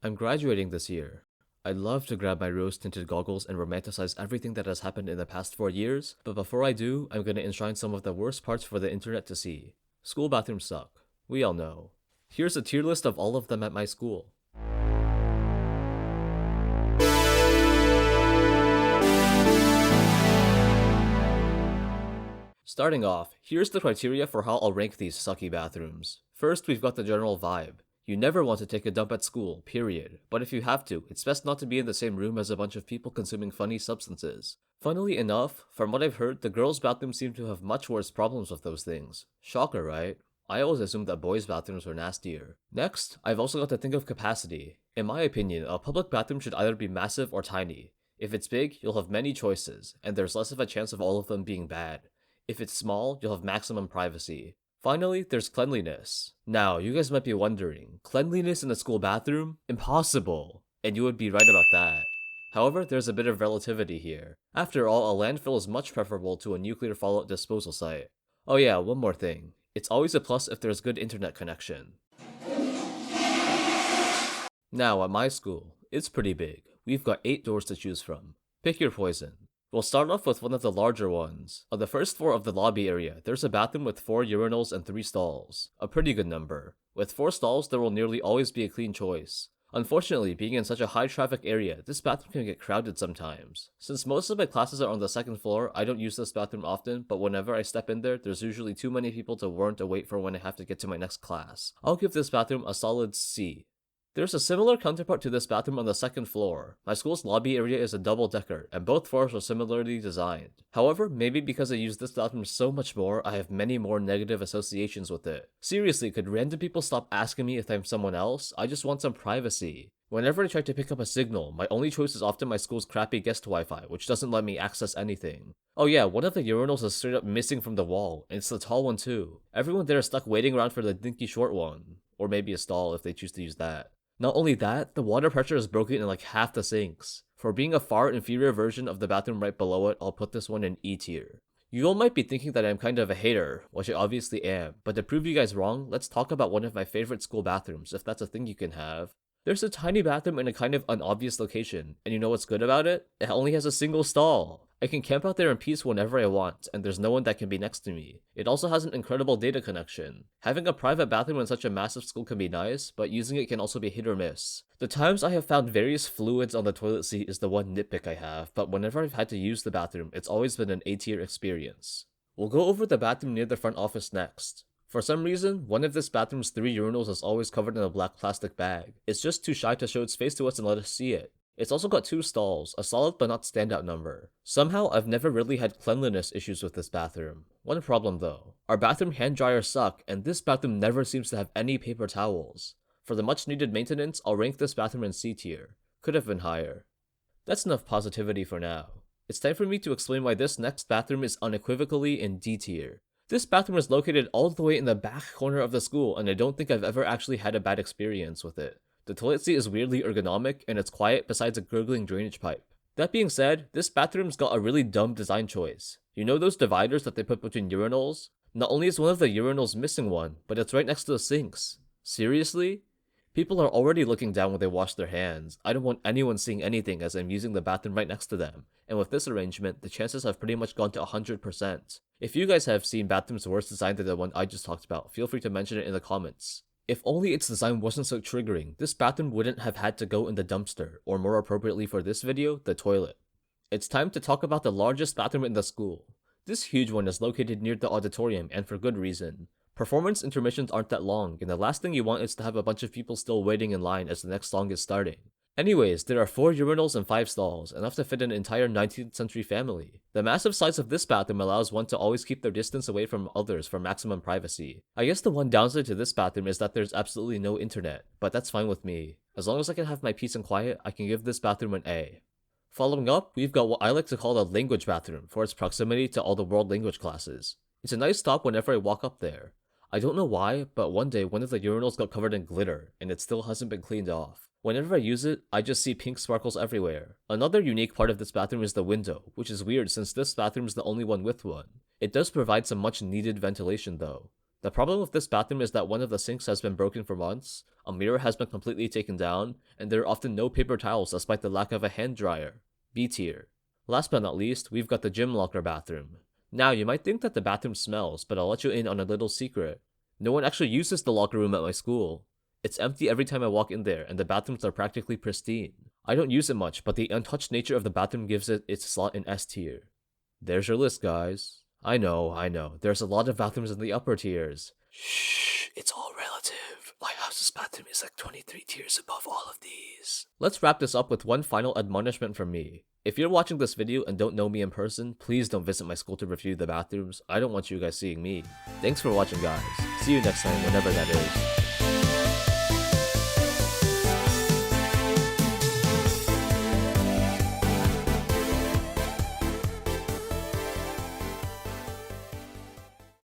I'm graduating this year. I'd love to grab my rose-tinted goggles and romanticize everything that has happened in the past 4 years, but before I do, I'm gonna enshrine some of the worst parts for the internet to see. School bathrooms suck. We all know. Here's a tier list of all of them at my school. Starting off, here's the criteria for how I'll rank these sucky bathrooms. First, we've got the general vibe. You never want to take a dump at school, period. But if you have to, it's best not to be in the same room as a bunch of people consuming funny substances. Funnily enough, from what I've heard, the girls' bathrooms seem to have much worse problems with those things. Shocker, right? I always assumed that boys' bathrooms were nastier. Next, I've also got to think of capacity. In my opinion, a public bathroom should either be massive or tiny. If it's big, you'll have many choices, and there's less of a chance of all of them being bad. If it's small, you'll have maximum privacy. Finally, there's cleanliness. Now, you guys might be wondering, cleanliness in a school bathroom? Impossible! And you would be right about that. However, there's a bit of relativity here. After all, a landfill is much preferable to a nuclear fallout disposal site. Oh yeah, one more thing. It's always a plus if there's good internet connection. Now, at my school, it's pretty big. We've got 8 doors to choose from. Pick your poison. We'll start off with one of the larger ones. On the first floor of the lobby area, there's a bathroom with 4 urinals and 3 stalls. A pretty good number. With 4 stalls, there will nearly always be a clean choice. Unfortunately, being in such a high traffic area, this bathroom can get crowded sometimes. Since most of my classes are on the second floor, I don't use this bathroom often, but whenever I step in there, there's usually too many people to warrant a wait for when I have to get to my next class. I'll give this bathroom a solid C. There's a similar counterpart to this bathroom on the second floor. My school's lobby area is a double-decker, and both floors are similarly designed. However, maybe because I use this bathroom so much more, I have many more negative associations with it. Seriously, could random people stop asking me if I'm someone else? I just want some privacy. Whenever I try to pick up a signal, my only choice is often my school's crappy guest Wi-Fi, which doesn't let me access anything. Oh yeah, one of the urinals is straight up missing from the wall, and it's the tall one too. Everyone there is stuck waiting around for the dinky short one. Or maybe a stall if they choose to use that. Not only that, the water pressure is broken in like half the sinks. For being a far inferior version of the bathroom right below it, I'll put this one in E tier. You all might be thinking that I'm kind of a hater, which I obviously am, but to prove you guys wrong, let's talk about one of my favorite school bathrooms, if that's a thing you can have. There's a tiny bathroom in a kind of unobvious location, and you know what's good about it? It only has a single stall. I can camp out there in peace whenever I want, and there's no one that can be next to me. It also has an incredible data connection. Having a private bathroom in such a massive school can be nice, but using it can also be hit or miss. The times I have found various fluids on the toilet seat is the one nitpick I have, but whenever I've had to use the bathroom, it's always been an A-tier experience. We'll go over the bathroom near the front office next. For some reason, one of this bathroom's 3 urinals is always covered in a black plastic bag. It's just too shy to show its face to us and let us see it. It's also got 2 stalls, a solid but not standout number. Somehow, I've never really had cleanliness issues with this bathroom. One problem though. Our bathroom hand dryers suck, and this bathroom never seems to have any paper towels. For the much needed maintenance, I'll rank this bathroom in C tier. Could have been higher. That's enough positivity for now. It's time for me to explain why this next bathroom is unequivocally in D tier. This bathroom is located all the way in the back corner of the school, and I don't think I've ever actually had a bad experience with it. The toilet seat is weirdly ergonomic, and it's quiet besides a gurgling drainage pipe. That being said, this bathroom's got a really dumb design choice. You know those dividers that they put between urinals? Not only is one of the urinals missing one, but it's right next to the sinks. Seriously? People are already looking down when they wash their hands. I don't want anyone seeing anything as I'm using the bathroom right next to them. And with this arrangement, the chances have pretty much gone to 100%. If you guys have seen bathrooms worse designed than the one I just talked about, feel free to mention it in the comments. If only its design wasn't so triggering, this bathroom wouldn't have had to go in the dumpster, or more appropriately for this video, the toilet. It's time to talk about the largest bathroom in the school. This huge one is located near the auditorium, and for good reason. Performance intermissions aren't that long, and the last thing you want is to have a bunch of people still waiting in line as the next song is starting. Anyways, there are 4 urinals and 5 stalls, enough to fit an entire 19th century family. The massive size of this bathroom allows one to always keep their distance away from others for maximum privacy. I guess the one downside to this bathroom is that there's absolutely no internet, but that's fine with me. As long as I can have my peace and quiet, I can give this bathroom an A. Following up, we've got what I like to call the language bathroom for its proximity to all the world language classes. It's a nice stop whenever I walk up there. I don't know why, but one day one of the urinals got covered in glitter, and it still hasn't been cleaned off. Whenever I use it, I just see pink sparkles everywhere. Another unique part of this bathroom is the window, which is weird since this bathroom is the only one with one. It does provide some much needed ventilation though. The problem with this bathroom is that one of the sinks has been broken for months, a mirror has been completely taken down, and there are often no paper towels despite the lack of a hand dryer. B tier. Last but not least, we've got the gym locker bathroom. Now, you might think that the bathroom smells, but I'll let you in on a little secret. No one actually uses the locker room at my school. It's empty every time I walk in there, and the bathrooms are practically pristine. I don't use it much, but the untouched nature of the bathroom gives it its slot in S tier. There's your list, guys. I know, there's a lot of bathrooms in the upper tiers. Shh, it's all relative. My house's bathroom is like 23 tiers above all of these. Let's wrap this up with one final admonishment from me. If you're watching this video and don't know me in person, please don't visit my school to review the bathrooms. I don't want you guys seeing me. Thanks for watching, guys. See you next time, whenever that is.